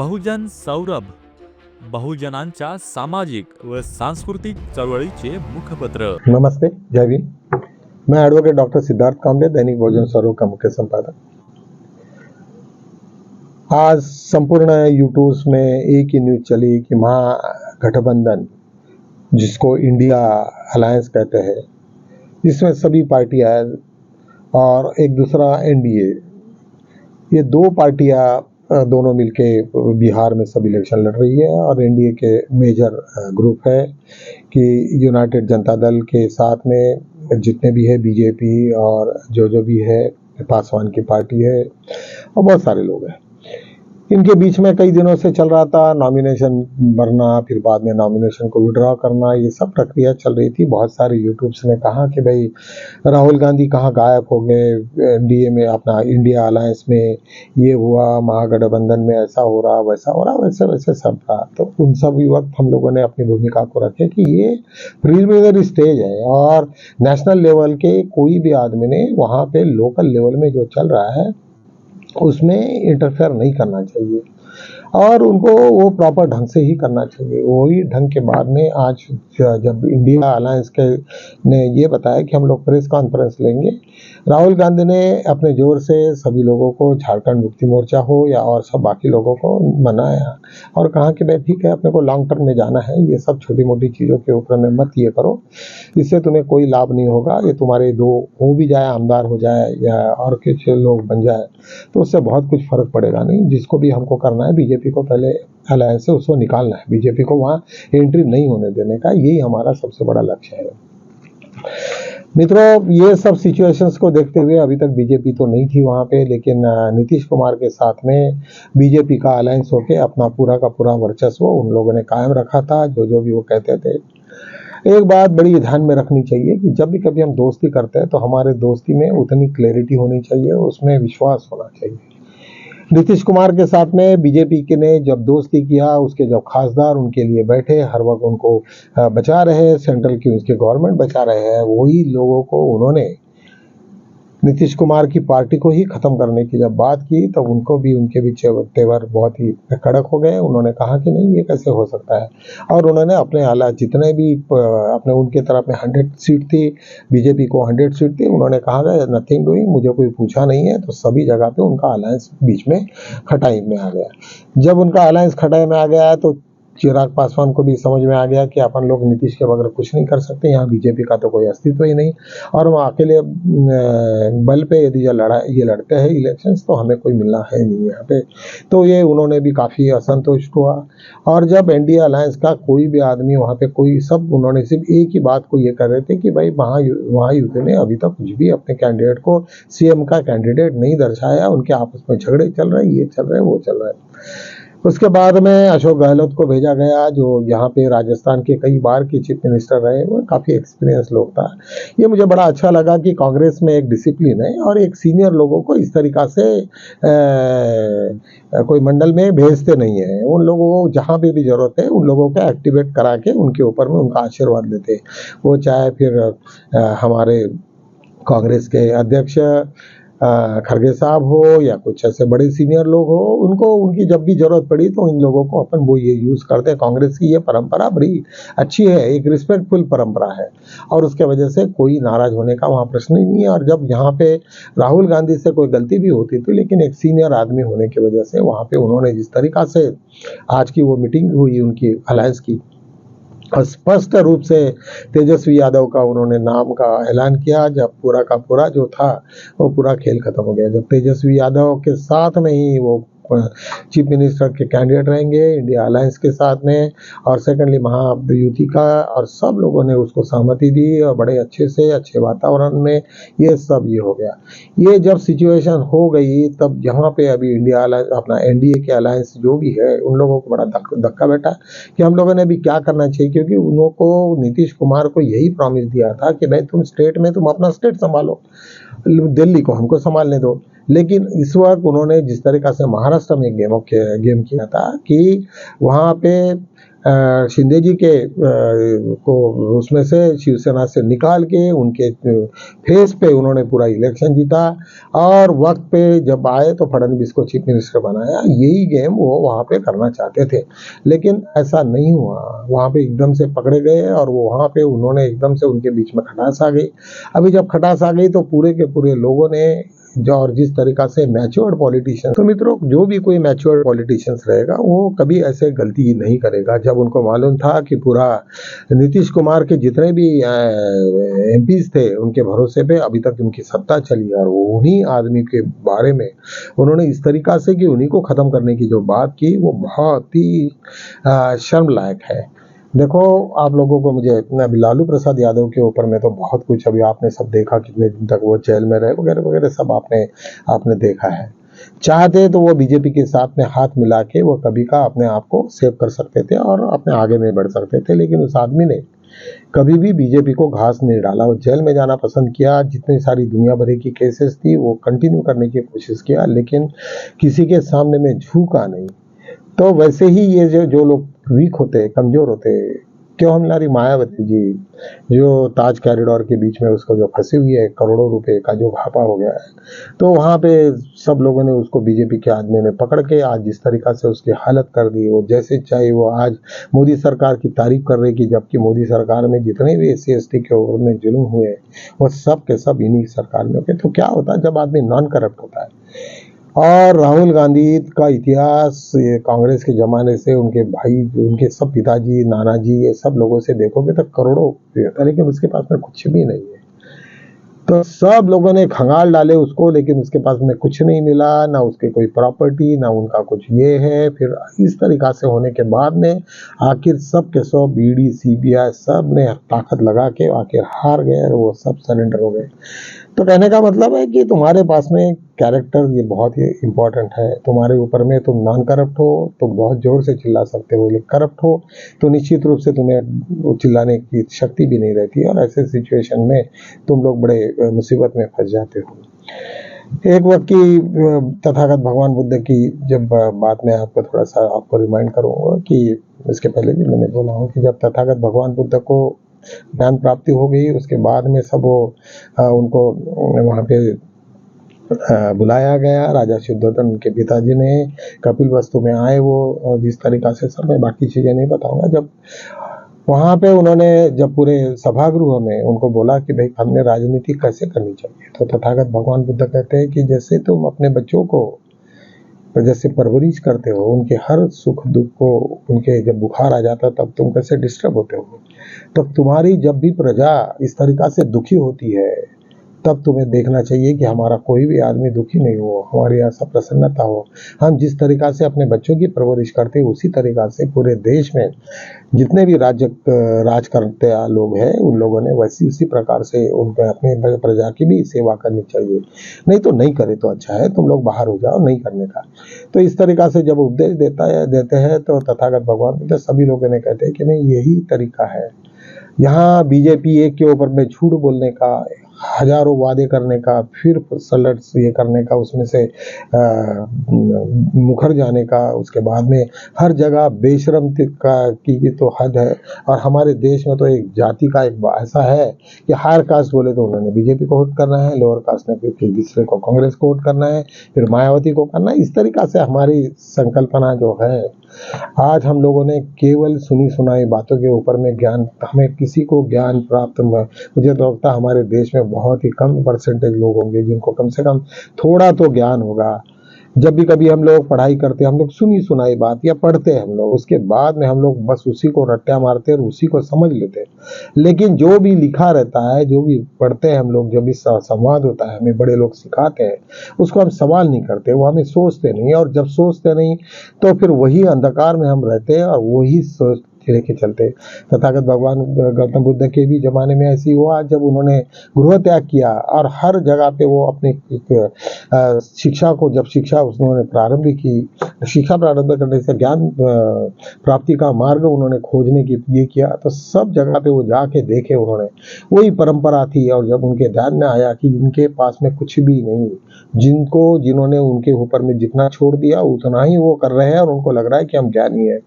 बहुजन सौरभ, बहुजनांच्या सामाजिक व सांस्कृतिक चळवळीचे मुखपत्र। नमस्ते, जय भीम। मैं एडवोकेट डॉक्टर सिद्धार्थ कांबले, दैनिक बहुजन सौरभ का मुख्य संपादक। आज संपूर्ण यूट्यूब में एक ही न्यूज चली कि महागठबंधन, जिसको इंडिया अलायंस कहते हैं, इसमें सभी पार्टियां और एक दूसरा एनडीए, ये दो पार्टियां दोनों मिलके बिहार में सब इलेक्शन लड़ रही है। और एनडीए के मेजर ग्रुप है कि यूनाइटेड जनता दल के साथ में जितने भी है बीजेपी और जो भी है पासवान की पार्टी है और बहुत सारे लोग हैं। इनके बीच में कई दिनों से चल रहा था नॉमिनेशन भरना, फिर बाद में नॉमिनेशन को विड्रॉ करना, ये सब प्रक्रिया चल रही थी। बहुत सारे यूट्यूब्स ने कहा कि भाई राहुल गांधी कहाँ गायब हो गए, एनडीए में अपना इंडिया अलायंस में ये हुआ, महागठबंधन में ऐसा हो रहा वैसा हो रहा, वैसे वैसे सब था। तो उन सब वक्त हम लोगों ने अपनी भूमिका को रखे कि ये प्रीलिमिनरी स्टेज है और नेशनल लेवल के कोई भी आदमी ने वहाँ पे लोकल लेवल में जो चल रहा है उसमें इंटरफेयर नहीं करना चाहिए और उनको वो प्रॉपर ढंग से ही करना चाहिए। वही ढंग के बाद में आज जब इंडिया अलायंस के ने ये बताया कि हम लोग प्रेस कॉन्फ्रेंस लेंगे, राहुल गांधी ने अपने जोर से सभी लोगों को, झारखंड मुक्ति मोर्चा हो या और सब बाकी लोगों को मनाया और कहा कि भाई ठीक है, अपने को लॉन्ग टर्म में जाना है, ये सब छोटी मोटी चीज़ों के ऊपर में मत ये करो, इससे तुम्हें कोई लाभ नहीं होगा। ये तुम्हारे दो हो भी जाए, आमदार हो जाए या और कुछ लोग बन जाए तो उससे बहुत कुछ फर्क पड़ेगा नहीं। जिसको भी हमको करना है, बीजेपी को पहले अलायंस से उसको निकालना है, बीजेपी को वहाँ एंट्री नहीं होने देने का, यही हमारा सबसे बड़ा लक्ष्य है। मित्रों, ये सब सिचुएशंस को देखते हुए अभी तक बीजेपी तो नहीं थी वहाँ पे, लेकिन नीतीश कुमार के साथ में बीजेपी का अलायंस होके अपना पूरा का पूरा वर्चस्व उन लोगों ने कायम रखा था। जो भी वो कहते थे, एक बात बड़ी ध्यान में रखनी चाहिए कि जब भी कभी हम दोस्ती करते हैं तो हमारे दोस्ती में उतनी क्लैरिटी होनी चाहिए, उसमें विश्वास होना चाहिए। नीतीश कुमार के साथ में बीजेपी के ने जब दोस्ती किया, उसके जब खासदार उनके लिए बैठे, हर वक्त उनको बचा रहे, सेंट्रल की उसके गवर्नमेंट बचा रहे हैं, वही लोगों को उन्होंने नीतीश कुमार की पार्टी को ही खत्म करने की जब बात की तब उनको भी उनके भी तेवर बहुत ही कड़क हो गए। उन्होंने कहा कि नहीं, ये कैसे हो सकता है, और उन्होंने अपने आला जितने भी अपने उनके तरफ में 100 सीट थी, बीजेपी को 100 सीट थी, उन्होंने कहा नथिंग डूइंग, मुझे कोई पूछा नहीं है। तो सभी जगह पे उनका अलायंस बीच में खटाई में आ गया। जब उनका अलायंस खटाई में आ गया तो चिराग पासवान को भी समझ में आ गया कि अपन लोग नीतीश के बगैर कुछ नहीं कर सकते, यहाँ बीजेपी का तो कोई अस्तित्व ही नहीं, और वो अकेले बल पे यदि ये लड़ते हैं इलेक्शंस तो हमें कोई मिलना है नहीं यहाँ पे। तो ये उन्होंने भी काफ़ी असंतुष्ट हुआ। और जब एनडीए अलायंस का कोई भी आदमी वहाँ पे कोई सब, उन्होंने सिर्फ एक ही बात को ये कर रहे थे कि भाई महायुति ने अभी तक कुछ भी अपने कैंडिडेट को सीएम का कैंडिडेट नहीं दर्शाया, उनके आपस में झगड़े चल रहे, ये चल रहे वो चल रहा है। उसके बाद में अशोक गहलोत को भेजा गया, जो यहाँ पे राजस्थान के कई बार के चीफ मिनिस्टर रहे, वो काफ़ी एक्सपीरियंस लोग था। ये मुझे बड़ा अच्छा लगा कि कांग्रेस में एक डिसिप्लिन है और एक सीनियर लोगों को इस तरीक़ा से कोई मंडल में भेजते नहीं है। उन लोगों को जहाँ पे भी जरूरत है उन लोगों को एक्टिवेट करा के उनके ऊपर में उनका आशीर्वाद लेते, वो चाहे फिर हमारे कांग्रेस के अध्यक्ष खड़गे साहब हो या कुछ ऐसे बड़े सीनियर लोग हो, उनको उनकी जब भी जरूरत पड़ी तो इन लोगों को अपन वो ये यूज़ करते हैं। कांग्रेस की ये परंपरा बड़ी अच्छी है, एक रिस्पेक्टफुल परंपरा है और उसके वजह से कोई नाराज होने का वहाँ प्रश्न ही नहीं है। और जब यहाँ पे राहुल गांधी से कोई गलती भी होती थी, लेकिन एक सीनियर आदमी होने की वजह से वहाँ पे उन्होंने जिस तरीक़ा से आज की वो मीटिंग हुई उनकी अलायंस की, स्पष्ट रूप से तेजस्वी यादव का उन्होंने नाम का ऐलान किया। जब पूरा का पूरा जो था वो पूरा खेल खत्म हो गया, जब तेजस्वी यादव के साथ में ही वो चीफ मिनिस्टर के कैंडिडेट रहेंगे इंडिया अलायंस के साथ में, और सेकेंडली महायुति का, और सब लोगों ने उसको सहमति दी और बड़े अच्छे से अच्छे वातावरण में ये सब ये हो गया। ये जब सिचुएशन हो गई तब यहाँ पे अभी इंडिया अलायंस, अपना एनडीए के अलायंस जो भी है, उन लोगों को बड़ा धक्का बैठा कि हम लोगों ने भी क्या करना चाहिए, क्योंकि उनको नीतीश कुमार को यही प्रॉमिस दिया था कि भाई तुम स्टेट में तुम अपना स्टेट संभालो, दिल्ली को हमको संभालने दो। लेकिन इस वक्त उन्होंने जिस तरीक़ा से महाराष्ट्र में गेम किया था कि वहाँ पे शिंदे जी के को उसमें से शिवसेना से निकाल के उनके फेस पे उन्होंने पूरा इलेक्शन जीता और वक्त पे जब आए तो फडणवीस को चीफ मिनिस्टर बनाया। यही गेम वो वहाँ पे करना चाहते थे, लेकिन ऐसा नहीं हुआ। वहाँ पे एकदम से पकड़े गए और वो वहाँ पे उन्होंने एकदम से उनके बीच में खटास आ गई। अभी जब खटास आ गई तो पूरे के पूरे लोगों ने जो और जिस तरीका से मैच्योर्ड पॉलिटिशियन, तो मित्रों जो भी कोई मैच्योर्ड पॉलिटिशियंस रहेगा वो कभी ऐसे गलती नहीं करेगा। जब उनको मालूम था कि पूरा नीतीश कुमार के जितने भी एमपीज थे उनके भरोसे पे अभी तक उनकी सत्ता चली और वो उन्हीं आदमी के बारे में उन्होंने इस तरीका से कि उन्हीं को खत्म करने की जो बात की वो बहुत ही शर्म लायक है। देखो आप लोगों को मुझे अभी लालू प्रसाद यादव के ऊपर में तो बहुत कुछ अभी आपने सब देखा, कितने दिन तक वो जेल में रहे वगैरह वगैरह सब आपने देखा है। चाहते तो वो बीजेपी के साथ में हाथ मिला के वो कभी का अपने आप को सेव कर सकते थे और अपने आगे में बढ़ सकते थे, लेकिन उस आदमी ने कभी भी बीजेपी को घास नहीं डाला। वो जेल में जाना पसंद किया, जितनी सारी दुनिया भर की केसेस थी वो कंटिन्यू करने की कोशिश किया, लेकिन किसी के सामने में झुका नहीं। तो वैसे ही ये जो लोग वीक होते, कमजोर होते, क्यों हमारी मायावती जी जो ताज कॉरिडोर के बीच में उसको जो फंसी हुई है, करोड़ों रुपए का जो घापा हो गया है, तो वहाँ पे सब लोगों ने उसको बीजेपी के आदमी ने पकड़ के आज जिस तरीका से उसकी हालत कर दी, वो जैसे चाहे वो आज मोदी सरकार की तारीफ कर रही कि जबकि मोदी सरकार में जितने भी SC ST के ऊपर में जुल्म हुए वो सब के सब इन्हीं सरकार में होते। तो क्या होता है जब आदमी नॉन करप्ट होता है। और राहुल गांधी का इतिहास ये कांग्रेस के जमाने से उनके भाई, उनके सब पिताजी, नानाजी, ये सब लोगों से देखोगे तो करोड़ों था, लेकिन उसके पास में कुछ भी नहीं है। तो सब लोगों ने खंगाल डाले उसको, लेकिन उसके पास में कुछ नहीं मिला, ना उसके कोई प्रॉपर्टी, ना उनका कुछ ये है। फिर इस तरीका से होने के बाद में आखिर सब के सब ED CBI सब ने ताकत लगा के आखिर हार गए और वो सब सरेंडर हो गए। तो कहने का मतलब है कि तुम्हारे पास में कैरेक्टर ये बहुत ही इंपॉर्टेंट है। तुम्हारे ऊपर में तुम नॉन करप्ट हो तो बहुत जोर से चिल्ला सकते हो, लेकिन करप्ट हो तो निश्चित रूप से तुम्हें चिल्लाने की शक्ति भी नहीं रहती और ऐसे सिचुएशन में तुम लोग बड़े मुसीबत में फंस जाते हो। एक वक्त की तथागत भगवान बुद्ध की जब बात में आपको थोड़ा सा आपको रिमाइंड करूंगा कि इसके पहले भी मैंने बोला हूँ कि जब तथागत भगवान बुद्ध को ज्ञान प्राप्ति हो गई उसके बाद में सब वो उनको वहाँ पे बुलाया गया। राजा शुद्धोधन उनके पिताजी ने कपिल वस्तु में आए वो, जिस तरीका से सब मैं बाकी चीजें नहीं बताऊंगा। जब वहाँ पे उन्होंने जब पूरे सभागृह में उनको बोला कि भाई हमने राजनीति कैसे करनी चाहिए, तो तथागत भगवान बुद्ध कहते हैं कि जैसे तुम अपने बच्चों को जैसे परवरिश करते हो, उनके हर सुख दुख को, उनके जब बुखार आ जाता तब तुम कैसे डिस्टर्ब होते हो, तब तुम्हारी जब भी प्रजा इस तरीका से दुखी होती है तब तुम्हें देखना चाहिए कि हमारा कोई भी आदमी दुखी नहीं हो, हमारे यहाँ सब प्रसन्नता हो। हम जिस तरीका से अपने बच्चों की परवरिश करते हैं उसी तरीका से पूरे देश में जितने भी राज करते लोग हैं उन लोगों ने वैसी उसी प्रकार से उनके अपने प्रजा की भी सेवा करनी चाहिए। नहीं तो नहीं करे तो अच्छा है, तुम लोग बाहर हो जाओ नहीं करने का। तो इस तरीका से जब उपदेश देते हैं तो तथागत भगवान सभी लोगों ने कहते हैं कि नहीं यही तरीका है। यहाँ बीजेपी एक के ऊपर में झूठ बोलने का, हजारों वादे करने का, फिर सलट्स ये करने का, उसमें से मुखर जाने का, उसके बाद में हर जगह बेशरम की तो हद है। और हमारे देश में तो एक जाति का एक ऐसा है कि हायर कास्ट बोले तो उन्होंने बीजेपी को वोट करना है, लोअर कास्ट ने फिर दूसरे को कांग्रेस को वोट करना है, फिर मायावती को करना है। इस तरीका से हमारी संकल्पना जो है, आज हम लोगों ने केवल सुनी सुनाई बातों के ऊपर में ज्ञान, हमें किसी को ज्ञान प्राप्त, मुझे तो लगता है हमारे देश में बहुत ही कम परसेंटेज लोग होंगे जिनको कम से कम थोड़ा तो ज्ञान होगा। जब भी कभी हम लोग पढ़ाई करते हैं हम लोग सुनी सुनाई बात या पढ़ते हैं हम लोग, उसके बाद में हम लोग बस उसी को रट्टा मारते हैं और उसी को समझ लेते हैं। लेकिन जो भी लिखा रहता है, जो भी पढ़ते हैं हम लोग, जब भी संवाद होता है हमें बड़े लोग सिखाते हैं, उसको हम सवाल नहीं करते, वो हमें सोचते नहीं। और जब सोचते नहीं तो फिर वही अंधकार में हम रहते हैं और वही सोच लेके चलते। तथागत भगवान गौतम बुद्ध के भी जमाने में ऐसी हुआ जब उन्होंने गृह त्याग किया और हर जगह पे वो अपनी शिक्षा को, जब शिक्षा उन्होंने प्रारंभ की, शिक्षा प्रारंभ करने से ज्ञान प्राप्ति का मार्ग उन्होंने खोजने की ये किया, तो सब जगह पे वो जाके देखे उन्होंने, वही परंपरा थी। और जब उनके ध्यान में आया कि इनके पास में कुछ भी नहीं, जिन्होंने उनके ऊपर में जितना छोड़ दिया उतना ही वो कर रहे हैं और उनको लग रहा है कि हम ज्ञानी है।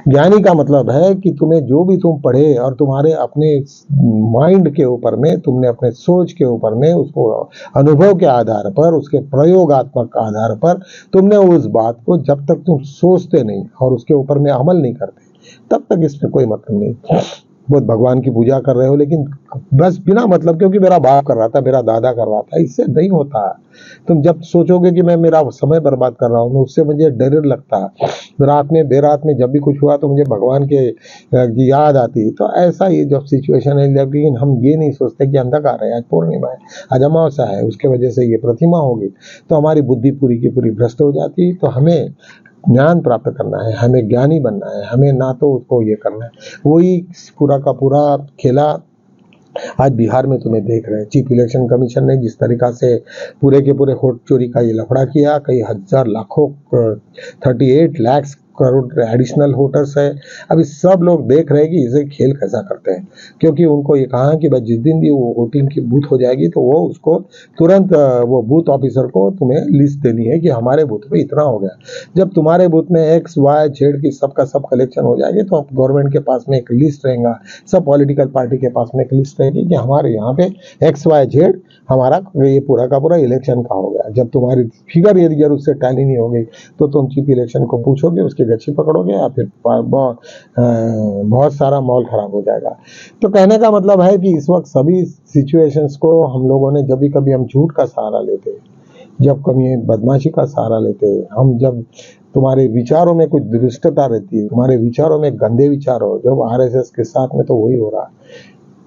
ज्ञानी का मतलब मतलब है कि तुम्हें जो भी तुम पढ़े और तुम्हारे अपने माइंड के ऊपर में, तुमने अपने सोच के ऊपर में, उसको अनुभव के आधार पर, उसके प्रयोगात्मक आधार पर तुमने उस बात को, जब तक तुम सोचते नहीं और उसके ऊपर में अमल नहीं करते, तब तक इसमें कोई मतलब नहीं। बहुत भगवान की पूजा कर रहे हो लेकिन बस बिना मतलब, क्योंकि मेरा बाप कर रहा था, मेरा दादा कर रहा था, इससे नहीं होता। तुम जब सोचोगे कि मैं मेरा समय बर्बाद कर रहा हूँ, उससे मुझे डर लगता। रात में बेरात में जब भी कुछ हुआ तो मुझे भगवान के याद आती। तो ऐसा ये जब सिचुएशन है, लेकिन हम ये नहीं सोचते कि अंधकार है, आज पूर्णिमा है, आज अमावस्या है, उसके वजह से ये प्रतिमा होगी, तो हमारी बुद्धि पूरी की पूरी भ्रष्ट हो जाती। तो हमें ज्ञान प्राप्त करना है, हमें ज्ञानी बनना है, हमें ना तो उसको ये करना है। वही पूरा का पूरा खेला आज बिहार में तुम्हें देख रहे हैं। चीफ इलेक्शन कमीशन ने जिस तरीका से पूरे के पूरे वोट चोरी का ये लफड़ा किया, कई हजार लाखों 38 लाख करोड़ एडिशनल वोटर्स है। अभी सब लोग देख रहे हैं कि इसे खेल कैसा करते हैं, क्योंकि उनको ये कहा कि भाई जिस दिन भी वो वोटिंग की बूथ हो जाएगी तो वो उसको तुरंत वो बूथ ऑफिसर को तुम्हें लिस्ट देनी है कि हमारे बूथ पे इतना हो गया। जब तुम्हारे बूथ में एक्स वाई जेड की सबका सब कलेक्शन हो जाएगी तो गवर्नमेंट के पास में एक लिस्ट रहेगा, सब पॉलिटिकल पार्टी के पास में एक लिस्ट रहेगी कि हमारे यहाँ पे एक्स वाई जेड हमारा ये पूरा का पूरा इलेक्शन का हो गया। जब तुम्हारी फिगर यदि उससे टैली नहीं होगी तो तुम चीफ इलेक्शन को पूछोगे, उसकी गच्छी पकड़ोगे या फिर बहुत सारा माहौल खराब हो जाएगा। तो कहने का मतलब है कि इस वक्त सभी सिचुएशंस को हम लोगों ने, जब भी कभी हम झूठ का सहारा लेते, जब कभी बदमाशी का सहारा लेते, हम जब तुम्हारे विचारों में कुछ दुष्टता रहती है, तुम्हारे विचारों में गंदे विचार हो, जब आरएसएस के साथ में तो वही हो रहा।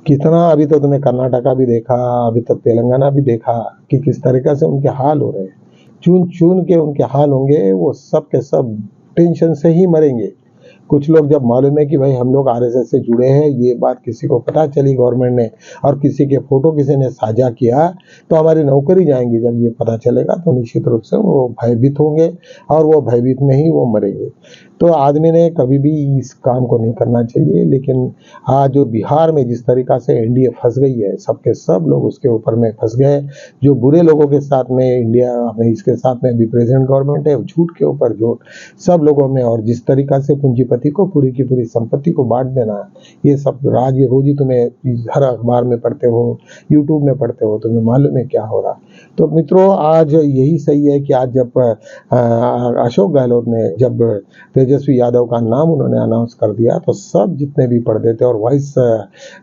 कितना अभी तो तुम्हें कर्नाटका भी देखा, अभी तक तेलंगाना भी देखा कि किस तरीके से उनके हाल हो रहे हैं। चुन चुन के उनके हाल होंगे, वो सब के सब टेंशन से ही मरेंगे। कुछ लोग जब मालूम है कि भाई हम लोग आरएसएस से जुड़े हैं, ये बात किसी को पता चली गवर्नमेंट ने और किसी के फोटो किसी ने साझा किया तो हमारी नौकरी जाएंगी। जब ये पता चलेगा तो निश्चित रूप से वो भयभीत होंगे और वो भयभीत में ही वो मरेंगे। तो आदमी ने कभी भी इस काम को नहीं करना चाहिए। लेकिन आज जो बिहार में जिस तरीका से एनडीए फंस गई है, सबके सब लोग उसके ऊपर में फंस गए। जो बुरे लोगों के साथ में इंडिया में, इसके साथ में भी प्रेजेंट गवर्नमेंट है, झूठ के ऊपर झूठ सब लोगों में, और जिस तरीका से पूंजीपति को पूरी की पूरी संपत्ति को बांट देना, ये सब राज रोजी तुम्हें हर अखबार में पढ़ते हो, यूट्यूब में पढ़ते हो, तुम्हें मालूम है क्या हो रहा। तो मित्रों, आज यही सही है कि आज जब अशोक गहलोत ने जब तेजस्वी यादव का नाम उन्होंने अनाउंस कर दिया तो सब जितने भी पर्दे थे, और वाइस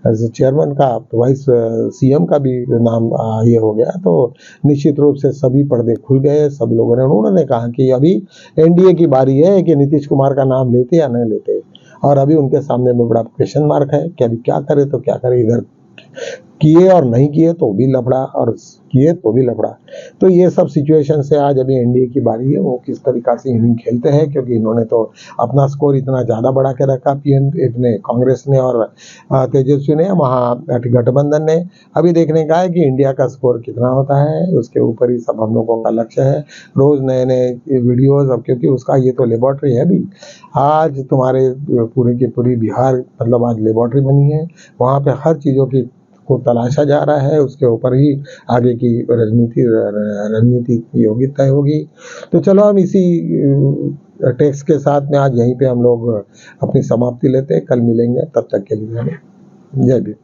चेयरमैन का, वाइस सीएम का भी नाम ये हो गया, तो निश्चित रूप से सभी पर्दे खुल गए। सब लोगों ने, उन्होंने कहा कि अभी एनडीए की बारी है कि नीतीश कुमार का नाम लेते या नहीं लेते, और अभी उनके सामने में बड़ा क्वेश्चन मार्क है कि अभी क्या करे तो क्या करे। इधर किए और नहीं किए तो भी लफड़ा, और किए तो भी लफड़ा। तो ये सब सिचुएशन से आज अभी एनडीए की बारी है, वो किस तरीका से इनिंग खेलते हैं, क्योंकि इन्होंने तो अपना स्कोर इतना ज़्यादा बढ़ा के रखा, पीएनपी ने, कांग्रेस ने और तेजस्वी ने, महागठबंधन ने। अभी देखने का है कि इंडिया का स्कोर कितना होता है, उसके ऊपर ही सब हम लोगों का लक्ष्य है। रोज़ नए नए वीडियोज़, अब क्योंकि उसका ये तो लेबॉर्ट्री है भी। आज तुम्हारे पूरी की पूरी बिहार मतलब आज लेबॉर्ट्री बनी है, वहाँ पर हर चीज़ों की को तलाशा जा रहा है, उसके ऊपर ही आगे की रणनीति होगी, तय होगी। तो चलो हम इसी टेक्स्ट के साथ में आज यहीं पे हम लोग अपनी समाप्ति लेते हैं। कल मिलेंगे, तब तक के लिए जय भीम।